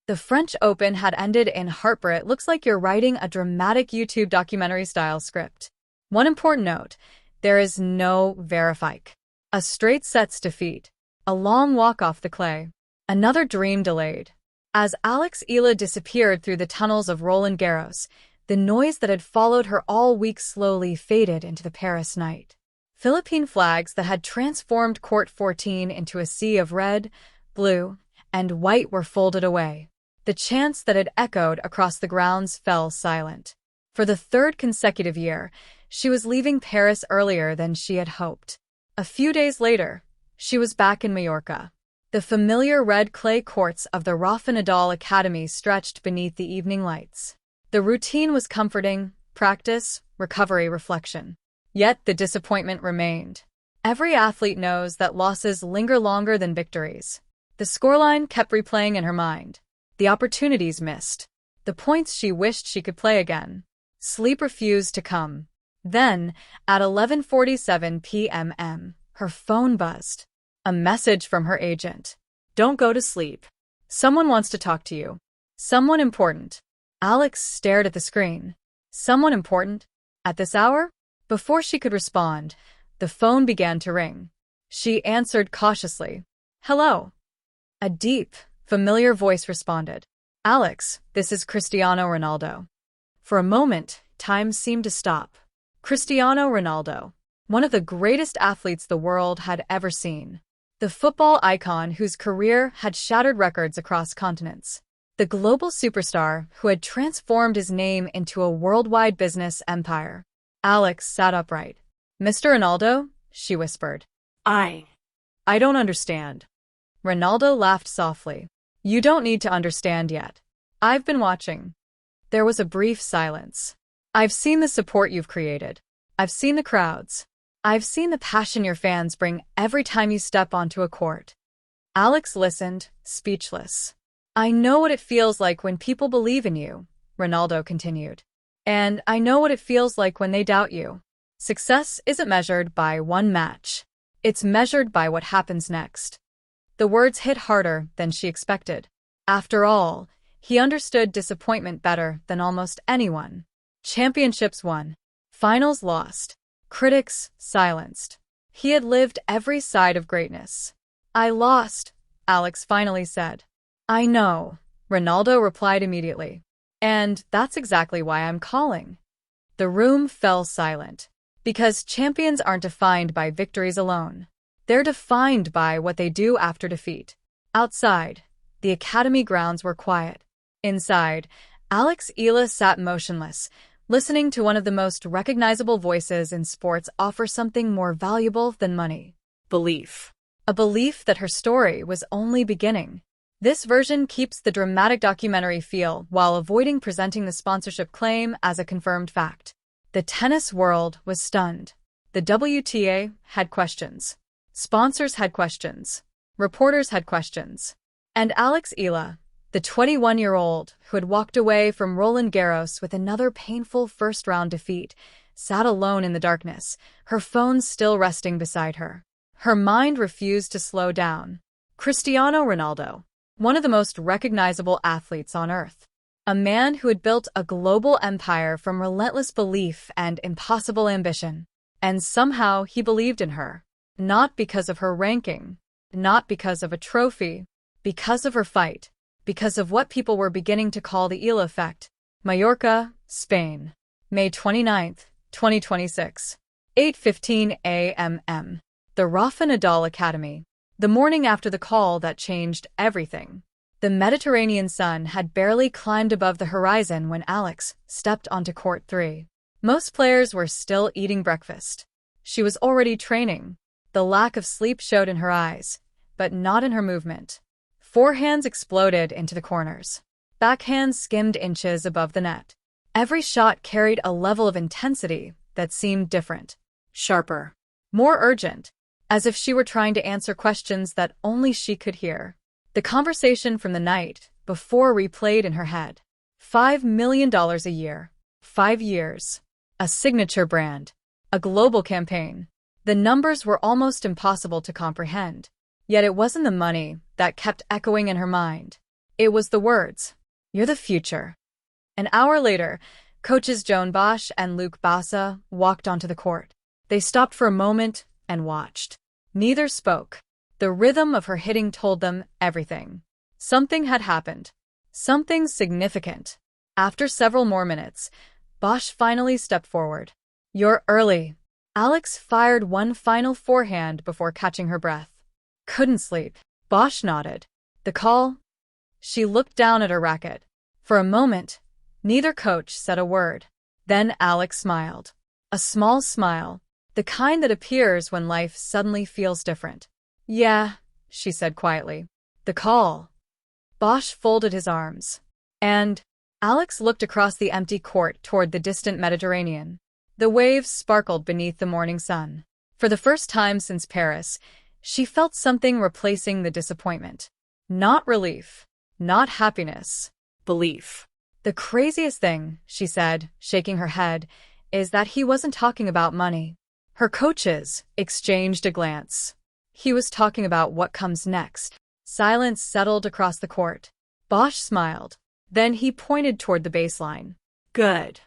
The French Open had ended in heartbreak. It looks like you're writing a dramatic YouTube documentary-style script. One important note, there is no verifike. A straight sets defeat. A long walk off the clay. Another dream delayed. As Alex Eala disappeared through the tunnels of Roland Garros, the noise that had followed her all week slowly faded into the Paris night. Philippine flags that had transformed Court 14 into a sea of red, blue, and white were folded away. The chants that had echoed across the grounds fell silent. For the third consecutive year, she was leaving Paris earlier than she had hoped. A few days later, she was back in Mallorca. The familiar red clay courts of the Rafa Nadal Academy stretched beneath the evening lights. The routine was comforting: practice, recovery, reflection. Yet the disappointment remained. Every athlete knows that losses linger longer than victories. The scoreline kept replaying in her mind. The opportunities missed. The points she wished she could play again. Sleep refused to come. Then, at 11:47 p.m., her phone buzzed. A message from her agent. "Don't go to sleep. Someone wants to talk to you. Someone important." Alex stared at the screen. Someone important? At this hour? Before she could respond, the phone began to ring. She answered cautiously. "Hello." A deep, familiar voice responded. "Alex, this is Cristiano Ronaldo." For a moment, time seemed to stop. Cristiano Ronaldo, one of the greatest athletes the world had ever seen. The football icon whose career had shattered records across continents. The global superstar who had transformed his name into a worldwide business empire. Alex sat upright. "Mr. Ronaldo?" she whispered. I don't understand." Ronaldo laughed softly. "You don't need to understand yet. I've been watching." There was a brief silence. "I've seen the support you've created. I've seen the crowds. I've seen the passion your fans bring every time you step onto a court." Alex listened, speechless. "I know what it feels like when people believe in you," Ronaldo continued. "And I know what it feels like when they doubt you. Success isn't measured by one match. It's measured by what happens next." The words hit harder than she expected. After all, he understood disappointment better than almost anyone. Championships won. Finals lost. Critics silenced. He had lived every side of greatness. "I lost," Alex finally said. "I know," Ronaldo replied immediately. "And that's exactly why I'm calling." The room fell silent. Because champions aren't defined by victories alone. They're defined by what they do after defeat. Outside, the academy grounds were quiet. Inside, Alex Eala sat motionless, listening to one of the most recognizable voices in sports offer something more valuable than money. Belief. A belief that her story was only beginning. This version keeps the dramatic documentary feel while avoiding presenting the sponsorship claim as a confirmed fact. The tennis world was stunned. The WTA had questions. Sponsors had questions. Reporters had questions. And Alex Eala, the 21-year-old who had walked away from Roland Garros with another painful first-round defeat, sat alone in the darkness, her phone still resting beside her. Her mind refused to slow down. Cristiano Ronaldo, one of the most recognizable athletes on earth. A man who had built a global empire from relentless belief and impossible ambition. And somehow he believed in her. Not because of her ranking. Not because of a trophy. Because of her fight. Because of what people were beginning to call the Eala effect. Mallorca, Spain. May 29, 2026. 8:15 a.m. The Rafa Nadal Academy. The morning after the call that changed everything. The Mediterranean sun had barely climbed above the horizon when Alex stepped onto court 3. Most players were still eating breakfast. She was already training. The lack of sleep showed in her eyes, but not in her movement. Forehands exploded into the corners. Backhands skimmed inches above the net. Every shot carried a level of intensity that seemed different. Sharper. More urgent. As if she were trying to answer questions that only she could hear. The conversation from the night before replayed in her head. $5 million a year. 5 years. A signature brand. A global campaign. The numbers were almost impossible to comprehend. Yet it wasn't the money that kept echoing in her mind. It was the words, "You're the future." An hour later, coaches Joan Bosch and Luc Bassa walked onto the court. They stopped for a moment and watched. Neither spoke. The rhythm of her hitting told them everything. Something had happened. Something significant. After several more minutes, Bosch finally stepped forward. "You're early." Alex fired one final forehand before catching her breath. "Couldn't sleep." Bosch nodded. "The call?" She looked down at her racket. For a moment, neither coach said a word. Then Alex smiled. A small smile, the kind that appears when life suddenly feels different. "Yeah," she said quietly. "The call." Bosch folded his arms. And Alex looked across the empty court toward the distant Mediterranean. The waves sparkled beneath the morning sun. For the first time since Paris, she felt something replacing the disappointment. Not relief, not happiness, belief. "The craziest thing," she said, shaking her head, "is that he wasn't talking about money." Her coaches exchanged a glance. He was talking about what comes next. Silence settled across the court. Bosch smiled. Then he pointed toward the baseline. "Good."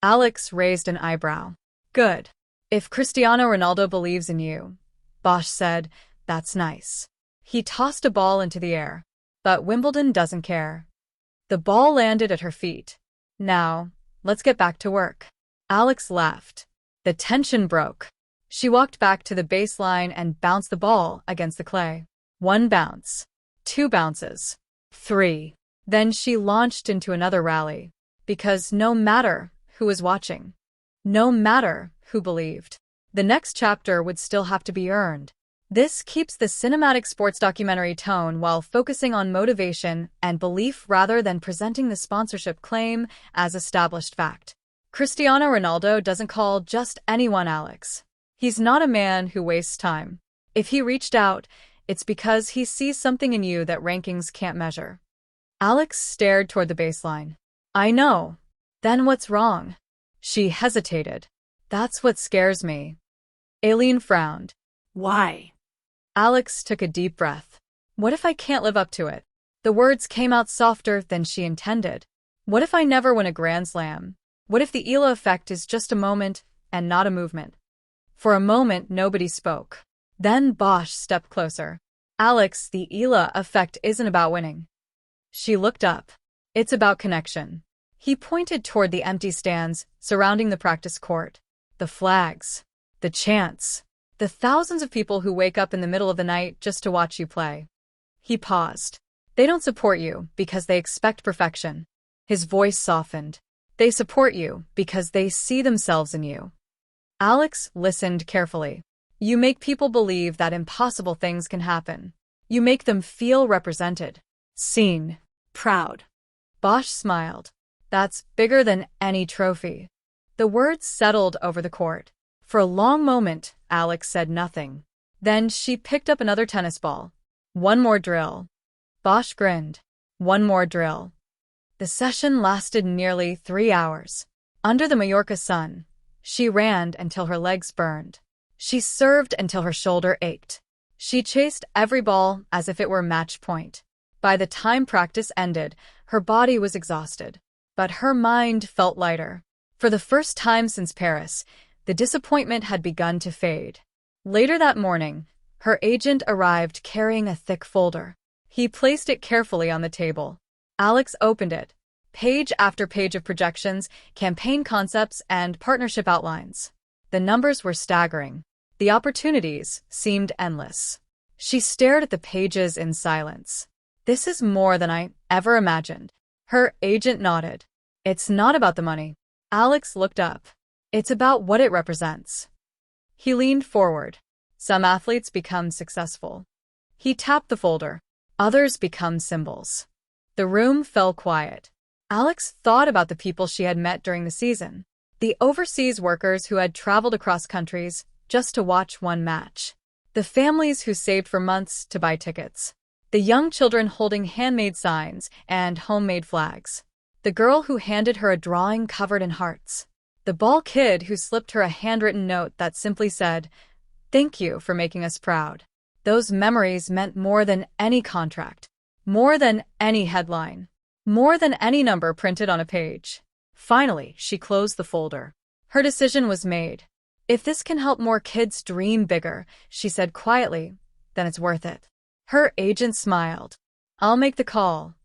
Alex raised an eyebrow. "Good. If Cristiano Ronaldo believes in you," Bosch said, "that's nice." He tossed a ball into the air. "But Wimbledon doesn't care." The ball landed at her feet. "Now, let's get back to work." Alex laughed. The tension broke. She walked back to the baseline and bounced the ball against the clay. One bounce. Two bounces. Three. Then she launched into another rally. Because no matter who was watching, no matter who believed, the next chapter would still have to be earned. This keeps the cinematic sports documentary tone while focusing on motivation and belief rather than presenting the sponsorship claim as established fact. Cristiano Ronaldo doesn't call just anyone Alex. He's not a man who wastes time. If he reached out, it's because he sees something in you that rankings can't measure. Alex stared toward the baseline. "I know. Then what's wrong?" She hesitated. "That's what scares me." Aileen frowned. "Why?" Alex took a deep breath. "What if I can't live up to it?" The words came out softer than she intended. "What if I never win a Grand Slam? What if the Eala effect is just a moment and not a movement?" For a moment, nobody spoke. Then Bosch stepped closer. "Alex, the Eala effect isn't about winning." She looked up. "It's about connection." He pointed toward the empty stands surrounding the practice court. The flags, the chants, the thousands of people who wake up in the middle of the night just to watch you play. He paused. "They don't support you because they expect perfection." His voice softened. "They support you because they see themselves in you." Alex listened carefully. "You make people believe that impossible things can happen. You make them feel represented, seen, proud." Bosch smiled. "That's bigger than any trophy." The words settled over the court. For a long moment, Alex said nothing. Then she picked up another tennis ball. "One more drill." Bosch grinned. "One more drill." The session lasted nearly 3 hours. Under the Mallorca sun, she ran until her legs burned. She served until her shoulder ached. She chased every ball as if it were match point. By the time practice ended, her body was exhausted. But her mind felt lighter. For the first time since Paris, the disappointment had begun to fade. Later that morning, her agent arrived carrying a thick folder. He placed it carefully on the table. Alex opened it. Page after page of projections, campaign concepts, and partnership outlines. The numbers were staggering. The opportunities seemed endless. She stared at the pages in silence. "This is more than I ever imagined." Her agent nodded. "It's not about the money." Alex looked up. "It's about what it represents." He leaned forward. "Some athletes become successful." He tapped the folder. "Others become symbols." The room fell quiet. Alex thought about the people she had met during the season. The overseas workers who had traveled across countries just to watch one match. The families who saved for months to buy tickets. The young children holding handmade signs and homemade flags. The girl who handed her a drawing covered in hearts. The ball kid who slipped her a handwritten note that simply said, "Thank you for making us proud." Those memories meant more than any contract. More than any headline. More than any number printed on a page. Finally, she closed the folder. Her decision was made. If this can help more kids dream bigger, she said quietly, then it's worth it. Her agent smiled. I'll make the call.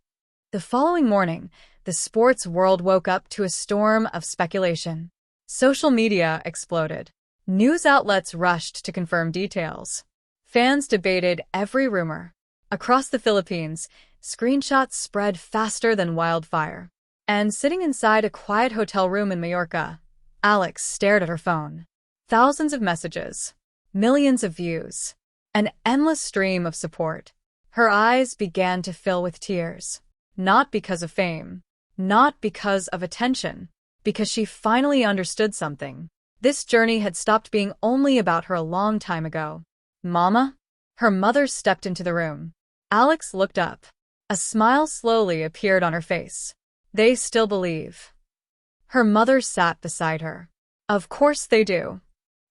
The following morning, the sports world woke up to a storm of speculation. Social media exploded. News outlets rushed to confirm details. Fans debated every rumor. Across the Philippines, screenshots spread faster than wildfire. And sitting inside a quiet hotel room in Mallorca, Alex stared at her phone. Thousands of messages, millions of views, an endless stream of support. Her eyes began to fill with tears. Not because of fame, not because of attention, because she finally understood something. This journey had stopped being only about her a long time ago. Mama? Her mother stepped into the room. Alex looked up. A smile slowly appeared on her face. They still believe. Her mother sat beside her. Of course they do.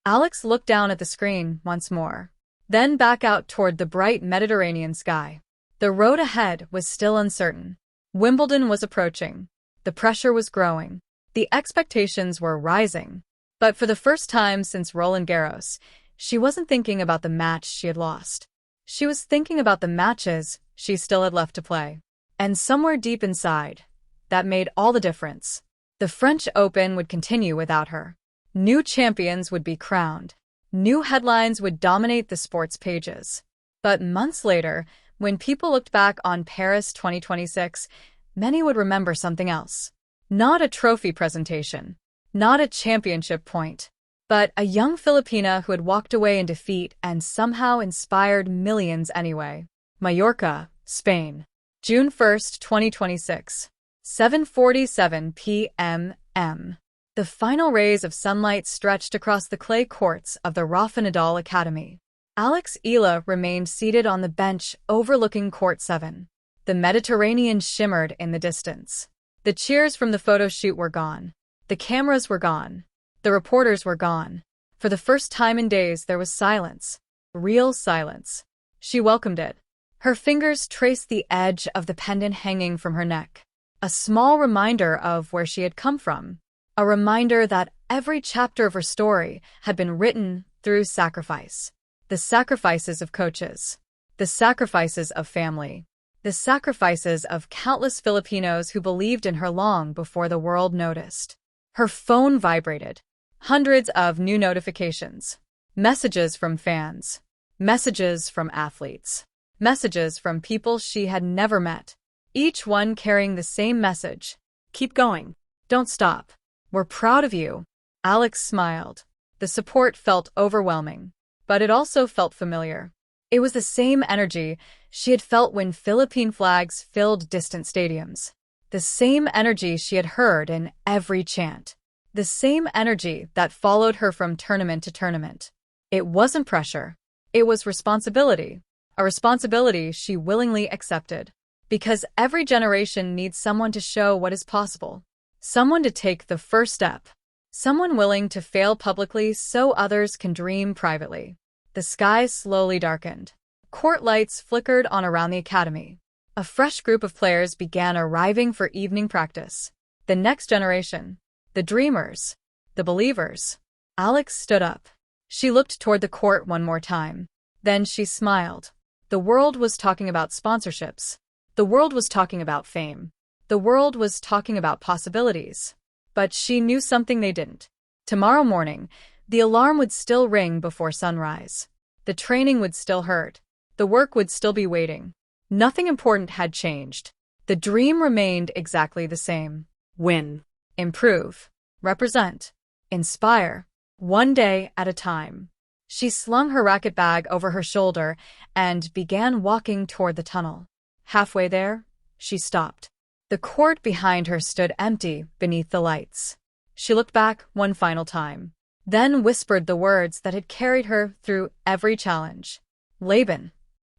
Alex looked down at the screen once more, then back out toward the bright Mediterranean sky. The road ahead was still uncertain. Wimbledon was approaching. The pressure was growing. The expectations were rising. But for the first time since Roland Garros, she wasn't thinking about the match she had lost. She was thinking about the matches she still had left to play. And somewhere deep inside, that made all the difference. The French Open would continue without her. New champions would be crowned. New headlines would dominate the sports pages. But months later, when people looked back on Paris 2026, many would remember something else. Not a trophy presentation, not a championship point, but a young Filipina who had walked away in defeat and somehow inspired millions anyway. Mallorca, Spain. June 1st, 2026. 7:47 p.m. The final rays of sunlight stretched across the clay courts of the Rafa Nadal Academy. Alex Eala remained seated on the bench overlooking Court 7. The Mediterranean shimmered in the distance. The cheers from the photo shoot were gone. The cameras were gone. The reporters were gone. For the first time in days, there was silence. Real silence. She welcomed it. Her fingers traced the edge of the pendant hanging from her neck. A small reminder of where she had come from. A reminder that every chapter of her story had been written through sacrifice. The sacrifices of coaches. The sacrifices of family. The sacrifices of countless Filipinos who believed in her long before the world noticed. Her phone vibrated. Hundreds of new notifications. Messages from fans. Messages from athletes. Messages from people she had never met. Each one carrying the same message. Keep going. Don't stop. We're proud of you. Alex smiled. The support felt overwhelming, but it also felt familiar. It was the same energy she had felt when Philippine flags filled distant stadiums. The same energy she had heard in every chant. The same energy that followed her from tournament to tournament. It wasn't pressure. It was responsibility. A responsibility she willingly accepted. Because every generation needs someone to show what is possible. Someone to take the first step. Someone willing to fail publicly so others can dream privately. The sky slowly darkened. Court lights flickered on around the academy. A fresh group of players began arriving for evening practice. The next generation. The dreamers. The believers. Alex stood up. She looked toward the court one more time. Then she smiled. The world was talking about sponsorships. The world was talking about fame. The world was talking about possibilities. But she knew something they didn't. Tomorrow morning, the alarm would still ring before sunrise. The training would still hurt. The work would still be waiting. Nothing important had changed. The dream remained exactly the same. Win. Improve. Represent. Inspire. One day at a time. She slung her racket bag over her shoulder and began walking toward the tunnel. Halfway there, she stopped. The court behind her stood empty beneath the lights. She looked back one final time, then whispered the words that had carried her through every challenge. Laban.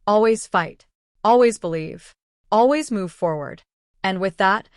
Always fight. Always believe. Always move forward. And with that,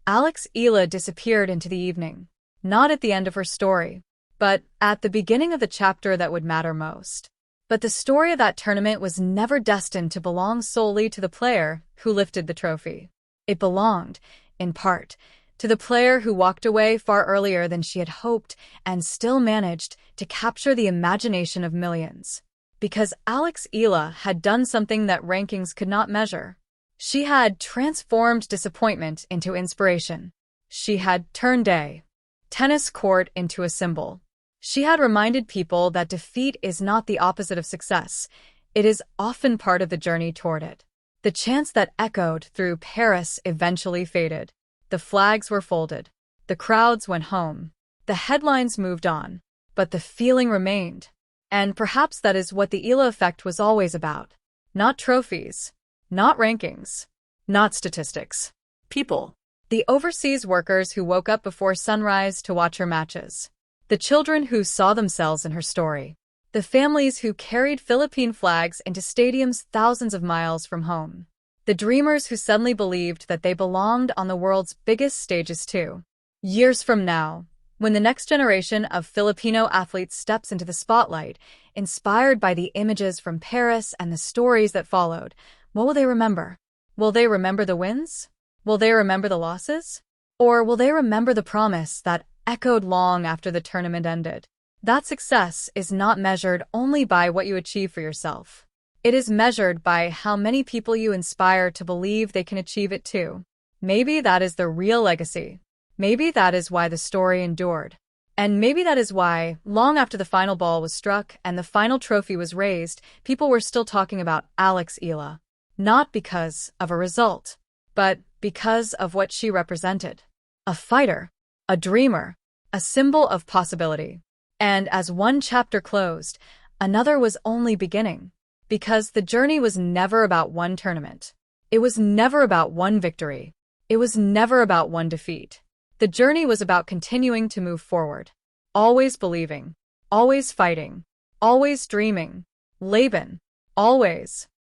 Alex Eala disappeared into the evening. Not at the end of her story, but at the beginning of the chapter that would matter most. But the story of that tournament was never destined to belong solely to the player who lifted the trophy. It belonged, in part, to the player who walked away far earlier than she had hoped and still managed to capture the imagination of millions. Because Alex Eala had done something that rankings could not measure. She had transformed disappointment into inspiration. She had turned a tennis court into a symbol. She had reminded people that defeat is not the opposite of success. It is often part of the journey toward it. The chants that echoed through Paris eventually faded. The flags were folded. The crowds went home. The headlines moved on. But the feeling remained. And perhaps that is what the Eala effect was always about. Not trophies. Not rankings. Not statistics. People. The overseas workers who woke up before sunrise to watch her matches. The children who saw themselves in her story. The families who carried Philippine flags into stadiums thousands of miles from home. The dreamers who suddenly believed that they belonged on the world's biggest stages too. Years from now, when the next generation of Filipino athletes steps into the spotlight, inspired by the images from Paris and the stories that followed, what will they remember? Will they remember the wins? Will they remember the losses? Or will they remember the promise that echoed long after the tournament ended? That success is not measured only by what you achieve for yourself. It is measured by how many people you inspire to believe they can achieve it too. Maybe that is the real legacy. Maybe that is why the story endured. And maybe that is why, long after the final ball was struck and the final trophy was raised, people were still talking about Alex Eala. Not because of a result, but because of what she represented. A fighter, a dreamer, a symbol of possibility. And as one chapter closed, another was only beginning. Because the journey was never about one tournament. It was never about one victory. It was never about one defeat. The journey was about continuing to move forward. Always believing. Always fighting. Always dreaming. Laban. Always.